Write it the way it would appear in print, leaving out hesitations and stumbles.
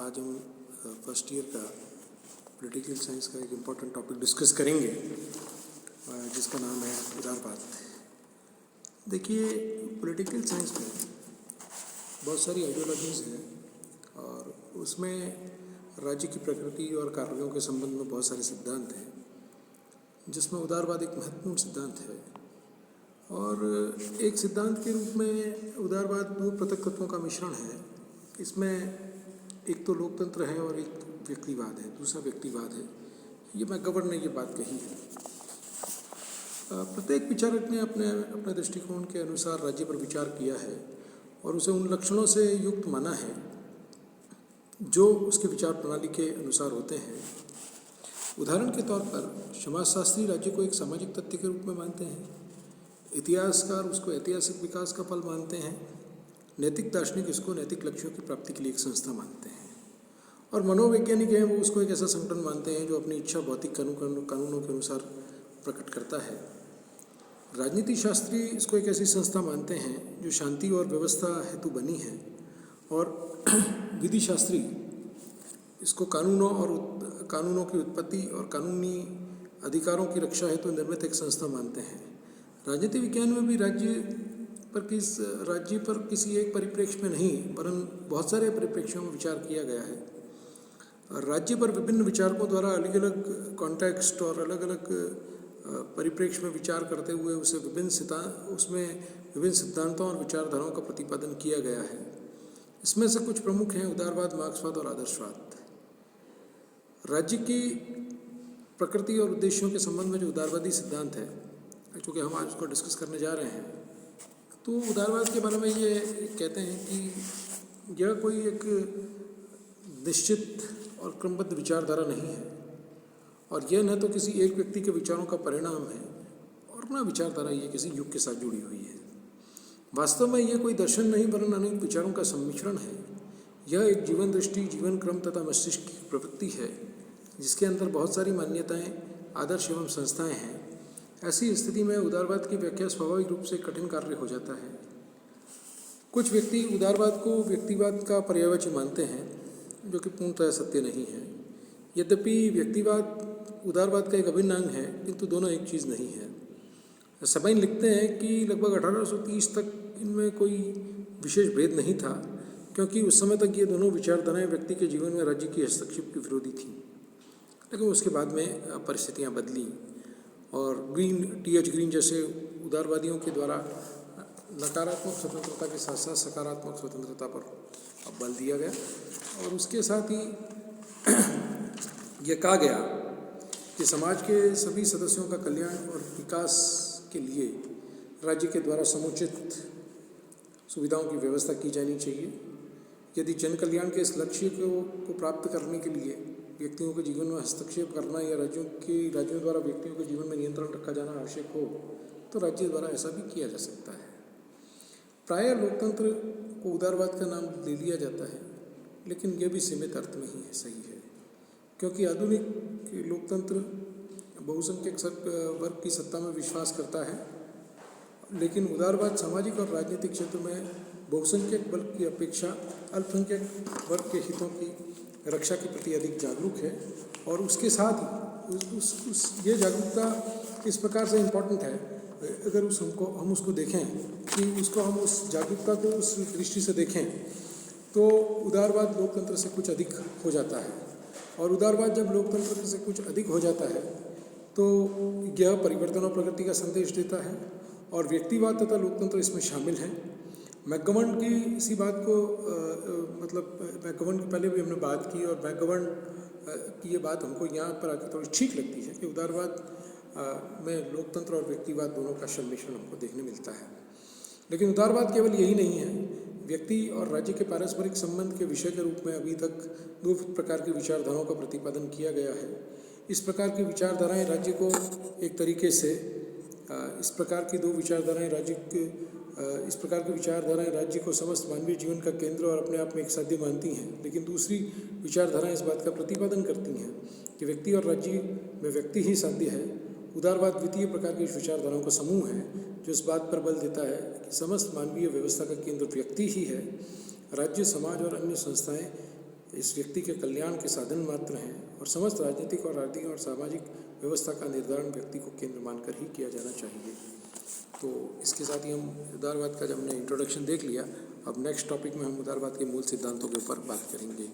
आज हम first year का पॉलिटिकल साइंस का एक इम्पॉर्टेंट टॉपिक डिस्कस करेंगे जिसका नाम है उदारवाद। देखिए, पॉलिटिकल साइंस में बहुत सारी आइडियोलॉजीज़ हैं और उसमें राज्य की प्रकृति और कार्यों के संबंध में बहुत सारे सिद्धांत हैं, जिसमें उदारवाद एक महत्वपूर्ण सिद्धांत है। और एक सिद्धांत के रूप में उदारवाद दो पृथक तत्वों का मिश्रण है। इसमें एक तो लोकतंत्र है और एक व्यक्तिवाद है, दूसरा व्यक्तिवाद है। ये मैकगवर्न ने ये बात कही है। प्रत्येक विचारक ने अपने अपने दृष्टिकोण के अनुसार राज्य पर विचार किया है और उसे उन लक्षणों से युक्त माना है जो उसके विचार प्रणाली के अनुसार होते हैं। उदाहरण के तौर पर समाजशास्त्री राज्य को एक सामाजिक तथ्य के रूप में मानते हैं, इतिहासकार उसको ऐतिहासिक विकास का फल मानते हैं, नैतिक दार्शनिक इसको नैतिक लक्ष्यों की प्राप्ति के लिए एक संस्था मानते हैं, और मनोवैज्ञानिक हैं वो उसको एक ऐसा संगठन मानते हैं जो अपनी इच्छा भौतिक कानूनों के अनुसार प्रकट करता है। राजनीति शास्त्री इसको एक ऐसी संस्था मानते हैं जो शांति और व्यवस्था हेतु बनी है, और विधि शास्त्री इसको कानूनों की उत्पत्ति और कानूनी अधिकारों की रक्षा हेतु निर्मित एक संस्था मानते हैं। राजनीति विज्ञान में भी राज्य पर किसी एक परिप्रेक्ष्य में नहीं वरन बहुत सारे परिप्रेक्ष्यों में विचार किया गया है। राज्य पर विभिन्न विचारकों द्वारा अलग अलग कॉन्टेक्स्ट और अलग अलग परिप्रेक्ष्य में विचार करते हुए उसमें विभिन्न सिद्धांतों और विचारधाराओं का प्रतिपादन किया गया है। इसमें से कुछ प्रमुख हैं उदारवाद, मार्क्सवाद और आदर्शवाद। राज्य की प्रकृति और उद्देश्यों के संबंध में जो उदारवादी सिद्धांत है, चूँकि हम आज उसको डिस्कस करने जा रहे हैं, तो उदारवाद के बारे में ये कहते हैं कि यह कोई एक निश्चित और क्रमबद्ध विचारधारा नहीं है, और यह न तो किसी एक व्यक्ति के विचारों का परिणाम है और न विचारधारा ये किसी युग के साथ जुड़ी हुई है। वास्तव में यह कोई दर्शन नहीं वरन अनेक विचारों का सम्मिश्रण है। यह एक जीवन दृष्टि, जीवन क्रम तथा मस्तिष्क की प्रवृत्ति है जिसके अंदर बहुत सारी मान्यताएं, आदर्श एवं संस्थाएं हैं। ऐसी स्थिति में उदारवाद की व्याख्या स्वाभाविक रूप से कठिन कार्य हो जाता है। कुछ व्यक्ति उदारवाद को व्यक्तिवाद का पर्यायवाची मानते हैं, जो कि पूर्णतः सत्य नहीं है। यद्यपि व्यक्तिवाद उदारवाद का एक अभिन्न अंग है, किंतु दोनों एक चीज़ नहीं है। सबइन लिखते हैं कि लगभग 1830 तक इनमें कोई विशेष भेद नहीं था, क्योंकि उस समय तक ये दोनों विचारधाराएं व्यक्ति के जीवन में राज्य की हस्तक्षेप की विरोधी थीं। लेकिन उसके बाद में परिस्थितियाँ बदली और टी.एच. ग्रीन जैसे उदारवादियों के द्वारा नकारात्मक स्वतंत्रता के साथ साथ सकारात्मक स्वतंत्रता पर बल दिया गया, और उसके साथ ही यह कहा गया कि समाज के सभी सदस्यों का कल्याण और विकास के लिए राज्य के द्वारा समुचित सुविधाओं की व्यवस्था की जानी चाहिए। यदि जन कल्याण के इस लक्ष्य को प्राप्त करने के लिए व्यक्तियों के जीवन में हस्तक्षेप करना या राज्यों द्वारा व्यक्तियों के जीवन में नियंत्रण रखा जाना आवश्यक हो, तो राज्य द्वारा ऐसा भी किया जा सकता है। प्रायः लोकतंत्र को उदारवाद का नाम ले लिया जाता है, लेकिन यह भी सीमित अर्थ में ही सही है, क्योंकि आधुनिक लोकतंत्र बहुसंख्यक वर्ग की सत्ता में विश्वास करता है, लेकिन उदारवाद सामाजिक और राजनीतिक क्षेत्र में बहुसंख्यक वर्ग की अपेक्षा अल्पसंख्यक वर्ग के हितों की रक्षा के प्रति अधिक जागरूक है। और उसके साथ ही ये जागरूकता इस प्रकार से इम्पोर्टेंट है, अगर हम उसको देखें कि हम उस जागरूकता को उस दृष्टि से देखें, तो उदारवाद लोकतंत्र से कुछ अधिक हो जाता है, और उदारवाद जब लोकतंत्र से कुछ अधिक हो जाता है तो यह परिवर्तन और प्रगति का संदेश देता है, और व्यक्तिवाद तथा लोकतंत्र इसमें शामिल हैं। मैकगवर्न की इसी बात को मैकगवर्न की पहले भी हमने बात की, और मैकगवर्न की ये बात हमको यहाँ पर आकर थोड़ी ठीक लगती है कि उदारवाद में लोकतंत्र और व्यक्तिवाद दोनों का सम्मिश्रण हमको देखने मिलता है। लेकिन उदारवाद केवल यही नहीं है। व्यक्ति और राज्य के पारस्परिक संबंध के विषय के रूप में अभी तक दो प्रकार की विचारधाराओं का प्रतिपादन किया गया है। इस प्रकार की विचारधाराएं राज्य को एक तरीके से इस प्रकार की विचारधाराएं राज्य को समस्त मानवीय जीवन का केंद्र और अपने आप में एक साध्य मानती हैं, लेकिन दूसरी विचारधाराएं इस बात का प्रतिपादन करती हैं कि व्यक्ति और राज्य में व्यक्ति ही साध्य है। उदारवाद द्वितीय प्रकार की विचारधाराओं का समूह है जो इस बात पर बल देता है कि समस्त मानवीय व्यवस्था का केंद्र व्यक्ति ही है। राज्य, समाज और अन्य संस्थाएं इस व्यक्ति के कल्याण के साधन मात्र हैं और समस्त राजनीतिक और आर्थिक और सामाजिक व्यवस्था का निर्धारण व्यक्ति को केंद्र मानकर ही किया जाना चाहिए। तो इसके साथ ही हम उदारवाद का जब हमने इंट्रोडक्शन देख लिया, अब नेक्स्ट टॉपिक में हम उदारवाद के मूल सिद्धांतों के ऊपर बात करेंगे।